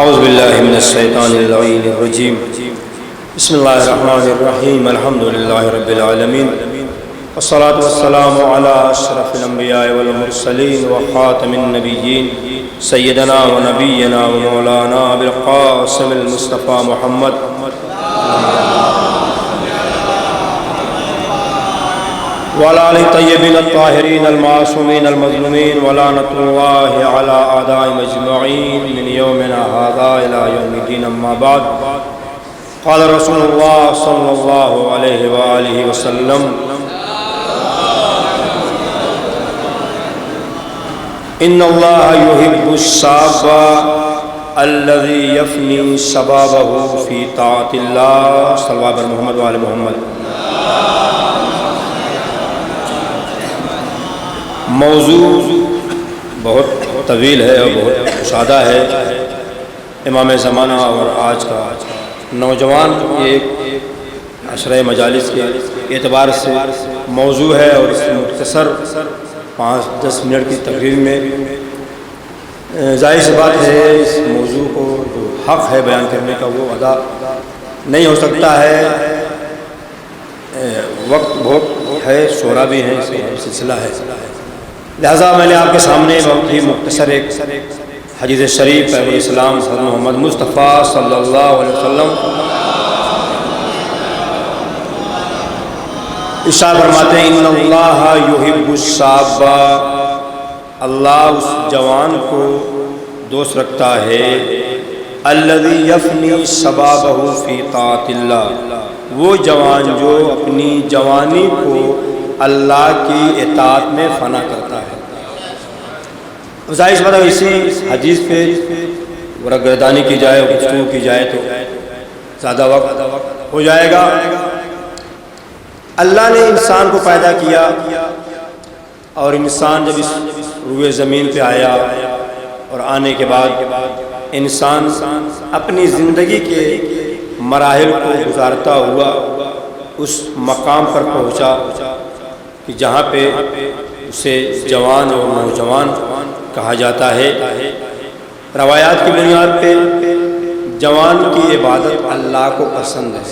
اعوذ باللہ من الشیطان اللعین الرجیم بسم اللہ الرحمن الرحیم الحمد للہ رب العالمین والصلاة والسلام علی اشرف الانبیاء والمرسلین وخاتم النبیین سیدنا و نبینا و مولانا بالقاسم المصطفى محمد وعلى آل الطيبين الطاهرين المعصومين المظلومين ولعنة الله على أعدائهم أجمعين من يومنا هذا إلى يوم الدين. أما بعد قال رسول الله صلى الله عليه وآله وسلم إن الله يحب الشاب الذي يفني شبابه في طاعة الله. صلى الله عليه محمد وآل محمد. موضوع بہت طویل ہے اور بہت کشادہ ہے. امام زمانہ اور آج کا نوجوان ایک عشرہ مجالس کے اعتبار سے موضوع ہے اور اس مختصر 5-10 منٹ کی تقریر میں ظاہر سی بات ہے اس موضوع کو جو حق ہے بیان کرنے کا وہ ادا نہیں ہو سکتا ہے. وقت بہت ہے، شعرا بھی ہیں، سلسلہ ہے، لہذا میں نے آپ کے سامنے بہت ہی مختصر ایک حدیث شریف پیغمبر اسلام حضرت محمد مصطفیٰ صلی اللہ علیہ وسلم ارشاد فرماتے ہیں ان اللہ یحب الشاب، اللہ اس جوان کو دوست رکھتا ہے الذی یفنی شبابہ فی طاعت اللہ، وہ جوان جو اپنی جوانی کو اللہ کی اطاعت میں فنا کرتا ہے. ظاہر سی بات ہے اسی حدیث پہ ورگردانی کی جائے، گفتگو کی جائے تو زیادہ وقت ہو جائے گا. اللہ نے انسان کو پیدا کیا اور انسان جب اس روئے زمین پہ آیا اور آنے کے بعد انسان اپنی زندگی کے مراحل کو گزارتا ہوا اس مقام پر پہنچا کہ جہاں پہ اسے جوان اور نوجوان کہا جاتا ہے. روایات کی بنیاد پہ جوان کی عبادت اللہ کو پسند ہے.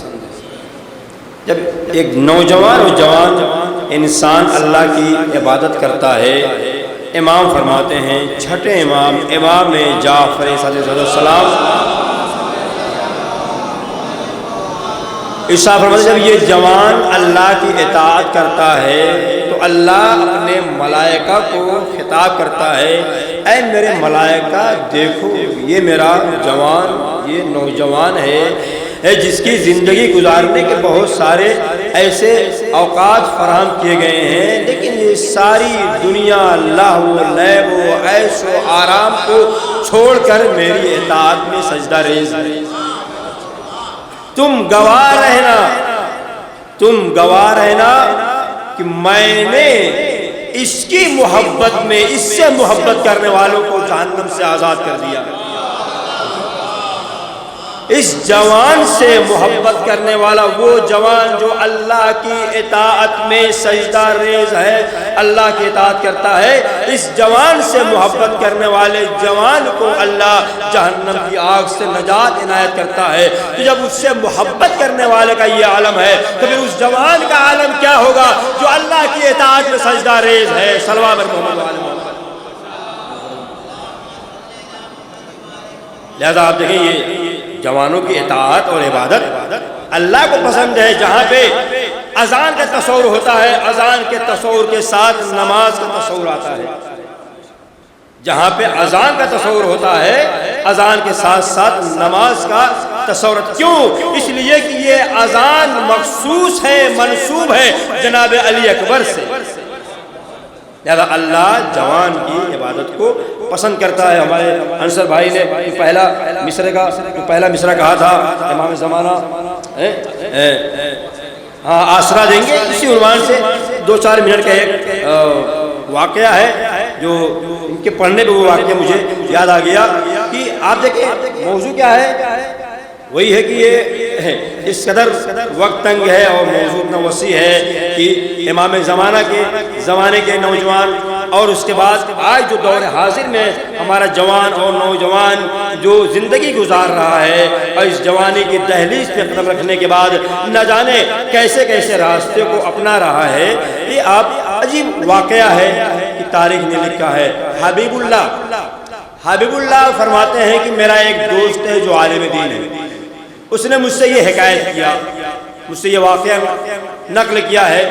جب ایک نوجوان اور جوان انسان اللہ کی عبادت کرتا ہے، امام فرماتے ہیں چھٹے امام جعفر صادق علیہ السلام ارشاد فرماتے جب یہ جوان اللہ کی اطاعت کرتا ہے تو اللہ اپنے ملائکہ کو خطاب کرتا ہے اے میرے ملائکہ دیکھو یہ میرا جوان، یہ نوجوان ہے جس کی زندگی گزارنے کے بہت سارے ایسے اوقات فراہم کیے گئے ہیں، لیکن یہ ساری دنیا لہو و لعب و عیش و آرام کو چھوڑ کر میری اطاعت میں سجدہ ریز ہے. تم گواہ رہنا کہ میں نے اس کی محبت میں اس سے محبت کرنے والوں کو جہنم سے آزاد کر دیا. اس جوان سے محبت کرنے والا وہ جوان جو اللہ کی اطاعت میں سجدہ ریز ہے، اللہ کی اطاعت کرتا ہے، اس جوان سے محبت کرنے والے جوان کو اللہ جہنم کی آگ سے نجات عنایت کرتا ہے. تو جب اس سے محبت کرنے والے کا یہ عالم ہے تو پھر اس جوان کا عالم کیا ہوگا جو اللہ کی اطاعت میں سجدہ ریز ہے. صلوات بر محمد علیہ وسلم. لہذا آپ دیکھیں یہ جوانوں کی اطاعت اور عبادت اللہ کو پسند ہے. جہاں پہ اذان کا تصور ہوتا ہے، اذان کے تصور کے ساتھ نماز کا تصور آتا ہے. جہاں پہ اذان کا تصور ہوتا ہے اذان کے ساتھ ساتھ نماز کا تصور. کیوں؟ اس لیے کہ یہ اذان مخصوص ہے، منسوب ہے جناب علی اکبر سے. لہذا اللہ جوان کی عبادت کو پسند کرتا ہے. ہمارے انصر بھائی نے پہلا مصرع کہا تھا امام زمانہ آسرا دیں گے. اسی عنوان سے 2-4 منٹ کا ایک واقعہ ہے جو ان کے پڑھنے پہ وہ واقعہ مجھے یاد آ گیا کہ آپ دیکھیں موضوع کیا ہے. وہی ہے کہ یہ اس قدر وقت تنگ ہے اور موضوع اتنا وسیع ہے کہ امام زمانہ کے زمانے کے نوجوان اور اس کے بعد آج جو دور حاضر میں ہمارا جوان اور نوجوان جو زندگی گزار رہا ہے اور اس جوانی کی دہلیز پہ قدم رکھنے کے بعد نہ جانے کیسے کیسے راستے کو اپنا رہا ہے، یہ آپ عجیب واقعہ ہے کہ تاریخ نے لکھا ہے۔ حبیب اللہ فرماتے ہیں کہ میرا ایک دوست ہے جو عالم دین ہے، اس نے مجھ سے یہ حکایت کیا، مجھ سے یہ واقعہ نقل کیا ہے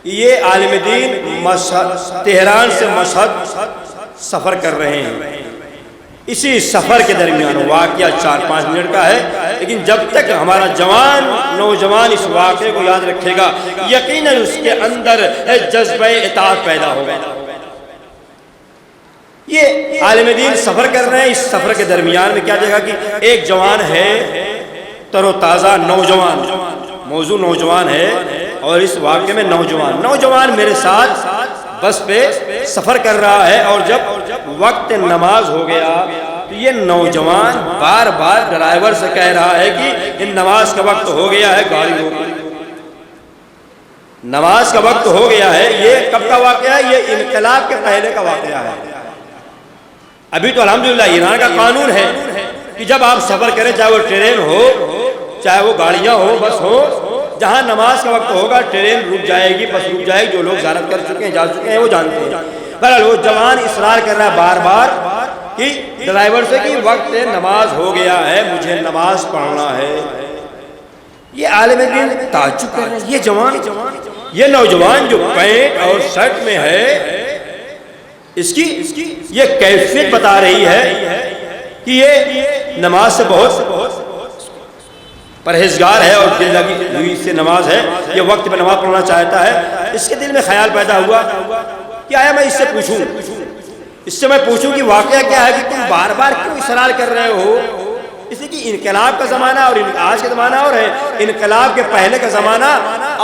کہ یہ عالم دین تہران سے مشہد سفر کر رہے ہیں۔ اسی سفر کے درمیان واقعہ 4-5 منٹ کا ہے، لیکن جب تک ہمارا نوجوان اس واقعے کو یاد رکھے گا یقیناً اس کے اندر جذبہ اطاعت پیدا ہوگا۔ یہ عالم دین سفر کر رہے ہیں، اس سفر کے درمیان میں کیا دیکھا کہ ایک جوان ہے تر و تازہ نوجوان، موضوع نوجوان ہے، اور اس واقعے میں نوجوان میرے ساتھ بس پہ سفر کر رہا ہے، اور جب وقت نماز ہو گیا تو یہ نوجوان بار بار ڈرائیور سے کہہ رہا ہے کہ نماز کا وقت ہو گیا ہے، گاڑی روکو، نماز کا وقت ہو گیا ہے۔ یہ کب کا واقعہ ہے؟ یہ انقلاب کے پہلے کا واقعہ ہے۔ ابھی تو الحمدللہ ایران کا قانون ہے کہ جب آپ سفر کریں، چاہے وہ ٹرین ہو، چاہے وہ گاڑیاں ہو، بس ہو، جہاں نماز کا وقت ہوگا ٹرین رک جائے گی، بس رک جائے گی۔ جو لوگ زیارت کر چکے ہیں، جا چکے ہیں، وہ جانتے ہیں۔ بہرحال وہ جوان اصرار کر رہا ہے بار بار کہ ڈرائیور سے کہ وقت نماز ہو گیا ہے، مجھے نماز پڑھنا ہے۔ یہ عالم دین تعجب کر رہے ہیں، یہ نوجوان جو پینٹ اور شرٹ میں ہے، اس کی یہ کیفیت بتا رہی ہے کہ یہ نماز سے بہت پرہیزگار ہے اور دل لگی ہوئی سے نماز ہے، یہ وقت پہ نماز پڑھنا چاہتا ہے۔ اس کے دل میں خیال پیدا ہوا کہ آیا میں اس سے پوچھوں کہ واقعہ کیا ہے کہ تم بار بار کیوں اصرار کر رہے ہو؟ اس لیے کہ انقلاب کا زمانہ اور آج کا زمانہ اور ہے۔ انقلاب کے پہلے کا زمانہ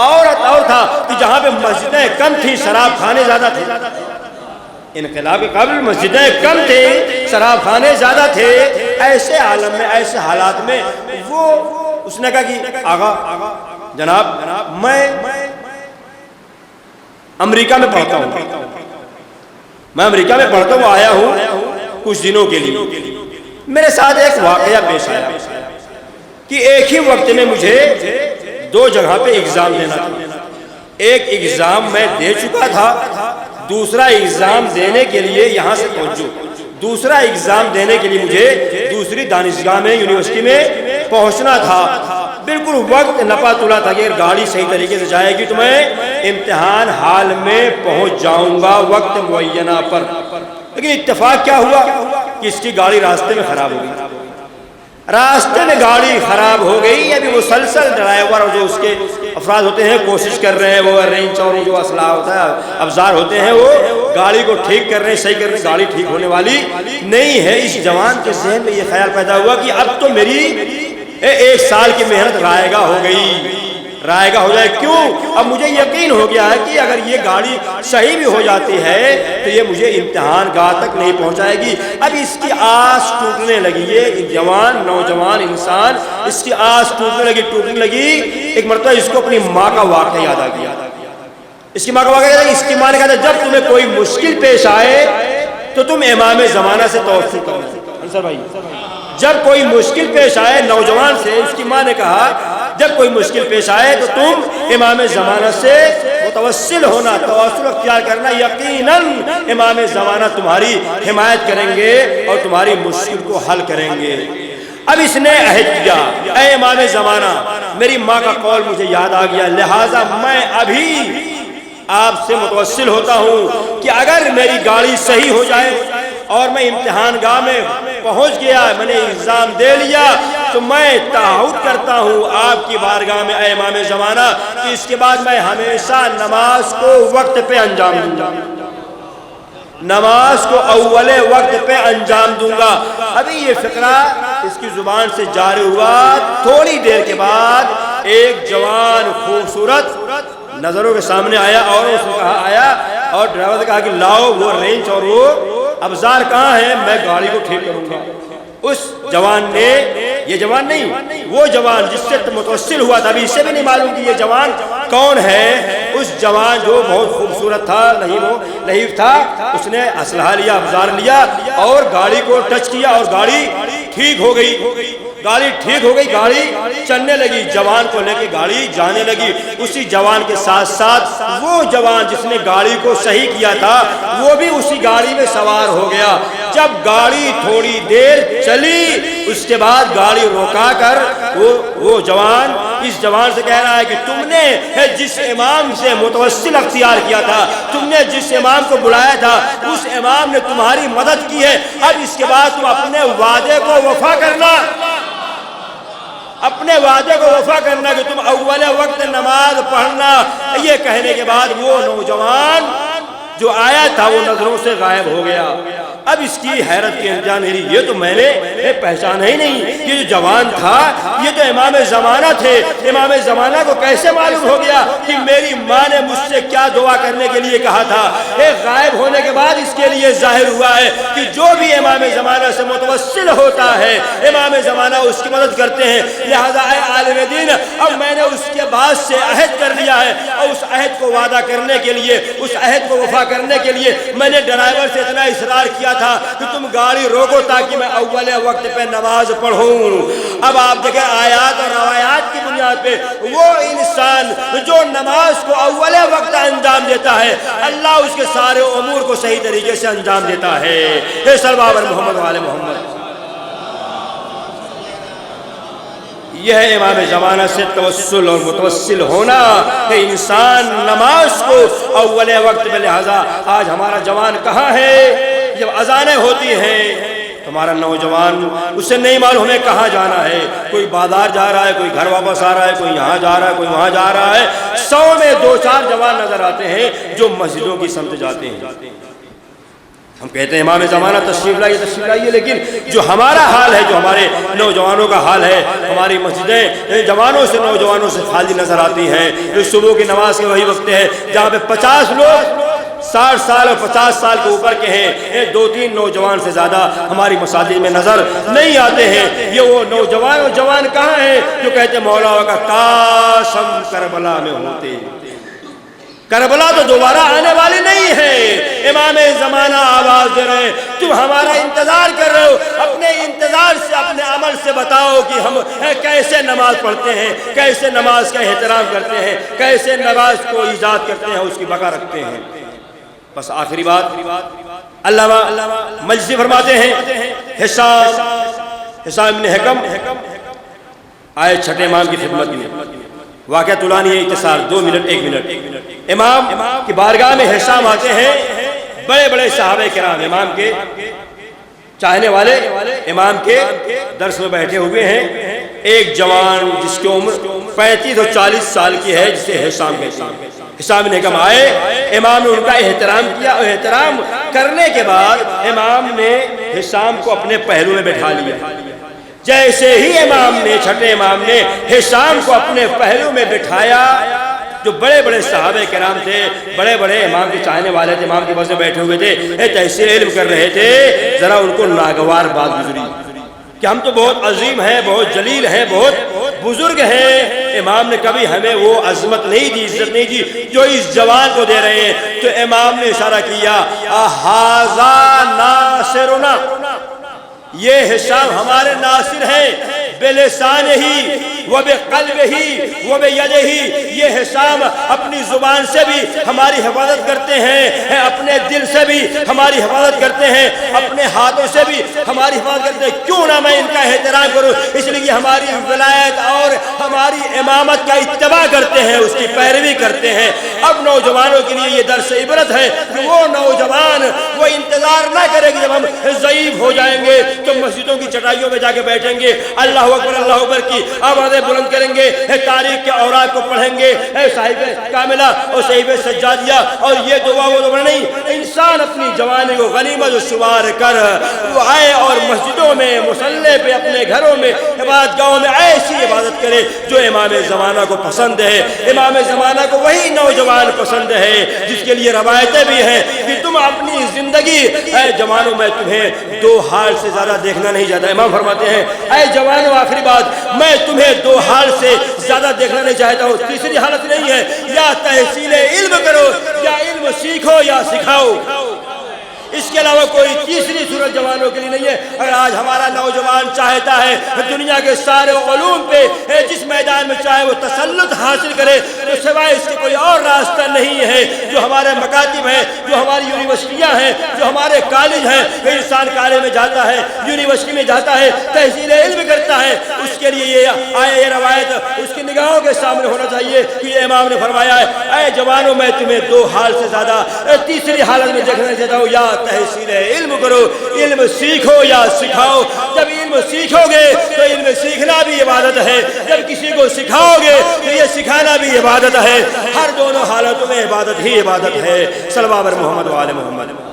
اور تھا کہ جہاں پہ مسجدیں کم تھی، شراب خانے زیادہ تھے۔ انقلاب کے قبل مسجدیں کم تھے، شراب خانے زیادہ تھے۔ ایسے عالم میں، ایسے حالات میں وہ اس نے کہا کہ آغا جناب میں امریکہ میں پڑھتا ہوں، آیا ہوں کچھ دنوں کے لیے۔ میرے ساتھ ایک واقعہ پیش آیا کہ ایک ہی وقت میں مجھے 2 جگہ پہ ایگزام دینا تھا۔ ایک ایگزام میں دے چکا تھا، دوسرا ایگزام دینے کے لیے یہاں سے پہنچو، دوسرا ایگزام دینے کے لیے مجھے دوسری دانشگاہ میں، یونیورسٹی میں پہنچنا تھا۔ بالکل وقت نپا تلا تھا کہ اگر گاڑی صحیح طریقے سے جائے گی تو میں امتحان حال میں پہنچ جاؤں گا وقت معینہ پر۔ لیکن اتفاق کیا ہوا کہ اس کی گاڑی راستے میں خراب ہو گئی۔ راستے میں گاڑی خراب ہو گئی۔ ابھی مسلسل ڈرائیور اور جو اس کے افراد ہوتے ہیں کوشش کر رہے ہیں، وہ رینچ اور جو اسلحہ ہوتا ہے، افزار ہوتے ہیں، وہ گاڑی کو ٹھیک کر رہے ہیں، صحیح کر رہے ہیں۔ گاڑی ٹھیک ہونے والی نہیں ہے۔ اس جوان کے ذہن میں یہ خیال پیدا ہوا کہ اب تو میری 1 سال کی محنت رائگاں ہو گئی، رائگاں ہو جائے۔ کیوں؟ اب مجھے یقین ہو گیا ہے کہ اگر یہ گاڑی صحیح بھی ہو جاتی ہے تو یہ مجھے امتحان گاہ تک نہیں پہنچائے گی۔ اب اس کی آس ٹوٹنے لگی، یہ نوجوان انسان، اس کی آس ٹوٹنے لگی۔ ایک مرتبہ اس کو اپنی ماں کا واقعہ یاد آ گیا۔ اس کی ماں کا واقعہ یاد آ گیا۔ اس کی ماں نے کہا تھا جب تمہیں کوئی مشکل پیش آئے تو تم امام زمانہ سے توسل کرو۔ انصر بھائی، جب کوئی مشکل پیش آئے نوجوان سے، اس کی ماں نے کہا جب کوئی مشکل پیش آئے تو تم امام زمانہ سے متوسل ہونا، توسل اختیار کرنا، یقیناً امام زمانہ تمہاری حمایت کریں گے اور تمہاری مشکل کو حل کریں گے۔ اب اس نے عہد کیا، اے امام زمانہ، میری ماں کا قول مجھے یاد آ گیا، لہٰذا میں ابھی آپ سے متوسل ہوتا ہوں کہ اگر میری گاڑی صحیح ہو جائے اور میں امتحان گاہ میں پہنچ گیا، میں نے ایگزام دے لیا، تو میں تعہد کرتا ہوں آپ کی بارگاہ میں اے امام زمانہ کہ اس کے بعد میں ہمیشہ نماز کو وقت پہ انجام دوں گا، نماز کو اول وقت پہ انجام دوں گا۔ ابھی یہ فقرہ اس کی زبان سے جاری ہوا، تھوڑی دیر کے بعد ایک جوان خوبصورت نظروں کے سامنے آیا اور اس نے کہا آیا اور ڈرائیور نے کہا کہ لاؤ وہ رینچ اور وہ ابزار کہاں ہیں، میں گاڑی کو ٹھیک کروں گا۔ اس جوان نے، یہ جوان نہیں، وہ جوان جس سے متوسل ہوا تھا، ابھی اسے بھی نہیں معلوم کہ یہ جوان کون ہے، اس جوان جو بہت خوبصورت تھا، لہیب تھا، اس نے اسلحہ لیا، افزار لیا اور گاڑی کو ٹچ کیا اور گاڑی ٹھیک ہو گئی، گاڑی چلنے لگی، جوان کو لے کے گاڑی جانے لگی۔ اسی جوان کے ساتھ ساتھ وہ جوان جس نے گاڑی کو صحیح کیا تھا وہ بھی اسی گاڑی میں سوار ہو گیا۔ جب گاڑی تھوڑی دیر چلی اس کے بعد گاڑی روکا کر وہ جوان اس جوان سے کہہ رہا ہے کہ تم نے جس امام سے متوسل اختیار کیا تھا، تم نے جس امام کو بلایا تھا، اس امام نے تمہاری مدد کی ہے، اب اس کے بعد تم اپنے وعدے کو وفا کرنا، اپنے وعدے کو وفا کرنا کہ تم اول وقت نماز پڑھنا۔ یہ کہنے کے بعد وہ نوجوان جو آیا تھا وہ نظروں سے غائب ہو گیا۔ اب اس کی حیرت کی انتہا نہیں رہی، یہ تو میں نے پہچانا ہی نہیں، یہ جو جوان تھا یہ تو امام زمانہ تھے، امام زمانہ کو کیسے معلوم ہو گیا کہ میری ماں نے مجھ سے کیا دعا کرنے کے لیے کہا تھا؟ ایک غائب ہونے کے بعد اس کے لیے ظاہر ہوا ہے کہ جو بھی امام زمانہ سے متوسل ہوتا ہے امام زمانہ اس کی مدد کرتے ہیں۔ لہذا اے عالم دین، اب میں نے اس کے بعد سے عہد کر لیا ہے اور اس عہد کو وعدہ کرنے کے لیے، اس عہد کو وفا کرنے کے لیے میں نے ڈرائیور سے اتنا اصرار کیا تھا کہ تم گاڑی روکو تاکہ میں اول وقت پہ نماز پڑھوں۔ اب آپ دیکھیں آیات اور روایات کی بنیاد پہ وہ انسان جو نماز کو اول وقت انجام دیتا ہے اللہ اس کے سارے امور کو صحیح طریقے سے انجام دیتا ہے۔ اے صلی اللہ علیہ محمد وعلی محمد۔ یہ ہے امام زمانہ سے توسل اور متوسل ہونا کہ انسان نماز کو اول وقت میں، لہذا آج ہمارا جوان کہاں ہے؟ جب اذانیں ہوتی ہیں ہمارا نوجوان اسے نہیں معلوم ہمیں کہاں جانا ہے، کوئی بازار جا رہا ہے، کوئی گھر واپس آ رہا ہے، کوئی یہاں جا رہا ہے، کوئی وہاں جا رہا ہے۔ 100 میں 2-4 جوان نظر آتے ہیں جو مسجدوں کی سمت جاتے ہیں۔ ہم کہتے ہیں امام زمانہ تشریف لائیے، لیکن جو ہمارا حال ہے، جو ہمارے نوجوانوں کا حال ہے، ہماری مسجدیں جوانوں سے نوجوانوں سے خالی نظر آتی ہیں۔ صبح کی نماز کے وہی وقت ہے جہاں پہ 50 لوگ 60 سال اور 50 سال کے اوپر کے ہیں، 2-3 نوجوان سے زیادہ ہماری مساجد میں نظر نہیں آتے ہیں۔ یہ وہ نوجوان اور جوان کہاں ہیں جو کہتے ہیں مولا کا کاش ہم کربلا میں ہوتے، کربلا تو دوبارہ آنے والی نہیں ہے۔ امام زمانہ آواز دے رہے ہیں، تم ہمارا انتظار کر رہے ہو، اپنے انتظار سے اپنے عمل سے بتاؤ کہ ہم کیسے نماز پڑھتے ہیں، کیسے نماز کا احترام کرتے ہیں، کیسے نماز کو ایجاد کرتے ہیں، اس کی بقا رکھتے ہیں۔ بس آخری بات علامہ مجلسی فرماتے ہیں، حسام ابن حکم آئے چھٹے امام کی خدمت میں، واقعہ طولانی ہے، اختصار 2 منٹ 1 منٹ۔ امام کی بارگاہ میں حسام آتے ہیں، بڑے بڑے صحابہ کرام امام کے چاہنے والے امام کے درس میں بیٹھے ہوئے ہیں۔ ایک جوان جس کی عمر 35 اور 40 سال کی ہے جسے حسام کہتے ہیں، حسام نے کہا آئے، امام نے ان کا احترام کیا اور احترام کرنے کے بعد امام نے حسام کو اپنے پہلو میں بٹھا لیا۔ جیسے ہی امام نے چھٹے امام نے حسام کو اپنے پہلو میں بٹھایا، جو بڑے بڑے صحابہ کرام تھے، بڑے بڑے امام کے چاہنے والے تھے، امام کے پاس بیٹھے ہوئے تھے، تحصیل علم کر رہے تھے، ذرا ان کو ناگوار بات گزری کہ ہم تو بہت عظیم ہیں، بہت جلیل ہیں، بہت بزرگ ہیں، امام نے کبھی ہمیں وہ عظمت نہیں دی، عزت نہیں دی جو اس جوان کو دے رہے ہیں۔ تو امام نے اشارہ کیا، ھذا ناصرنا، یہ حسام ہمارے ناصر ہیں، بلسان ہی وبقلب ہی وبید ہی، یہ حسام اپنی زبان سے بھی ہماری حفاظت کرتے ہیں، اپنے دل سے بھی ہماری حفاظت کرتے ہیں، اپنے ہاتھوں سے بھی ہماری حفاظت کرتے ہیں۔ کیوں نہ میں ان کا احترام کروں؟ اس لیے ہماری ولایت اور ہماری امامت کا اتباع کرتے ہیں، اس کی پیروی کرتے ہیں۔ اب نوجوانوں کے لیے یہ درس عبرت ہے کہ وہ نوجوان وہ انتظار نہ کرے کہ جب ہم ضعیف ہو جائیں گے تو مسجدوں کی چٹائیوں میں جا کے بیٹھیں گے، اللہ اکبر کی آوازیں بلند کریں گے، تاریخ کے اوراق کو پڑھیں گے، صحیفہ کاملہ اور صحیفہ سجادیہ اور یہ دعا وہ دعا نہیں۔ انسان اپنی جوانی کو غنیمت شمار کر وہ آئے اور مسجدوں میں، مصلی پہ، اپنے گھروں میں، عبادت گاہوں میں ایسی عبادت کرے جو امام زمانہ کو پسند ہے۔ امام زمانہ کو وہی نوجوان پسند ہے جس کے لیے روایتیں بھی ہیں کہ تم اپنی زندگی، اے جوانوں میں تمہیں 2 حال سے زیادہ دیکھنا نہیں جاتا۔ امام فرماتے ہیں اے جوانوں، آخری بات، میں تمہیں دو حال سے زیادہ دیکھنا نہیں چاہتا ہوں۔ تیسری حالت نہیں ہے، یا تحصیل علم کرو، یا علم سیکھو یا سکھاؤ، اس کے علاوہ کوئی تیسری صورت جوانوں کے لیے نہیں ہے۔ اگر آج ہمارا نوجوان چاہتا ہے دنیا کے سارے علوم پہ جس میدان میں چاہے وہ تسلط حاصل کرے، تو سوائے اس کے کوئی اور راستہ نہیں ہے۔ جو ہمارے مکاتب ہیں، جو ہماری یونیورسٹیاں ہیں، جو ہمارے کالج ہیں، انسان کالج میں جاتا ہے، یونیورسٹی میں جاتا ہے، تحصیل علم کرتا ہے، اس کے لیے یہ روایت اس کی نگاہوں کے سامنے ہونا چاہیے کہ یہ امام نے فرمایا ہے، اے جوانوں میں تمہیں دو حال سے زیادہ تیسری حالت میں دیکھنا چاہتا ہوں، یا تحصیل علم کرو، علم سیکھو یا سکھاؤ۔ جب علم سیکھو گے تو علم سیکھنا بھی عبادت ہے، جب کسی کو سکھاؤ گے تو یہ سکھانا بھی عبادت ہے۔ ہر دونوں حالتوں میں عبادت ہی عبادت ہے۔ صلی اللہ علیہ محمد و آل محمد۔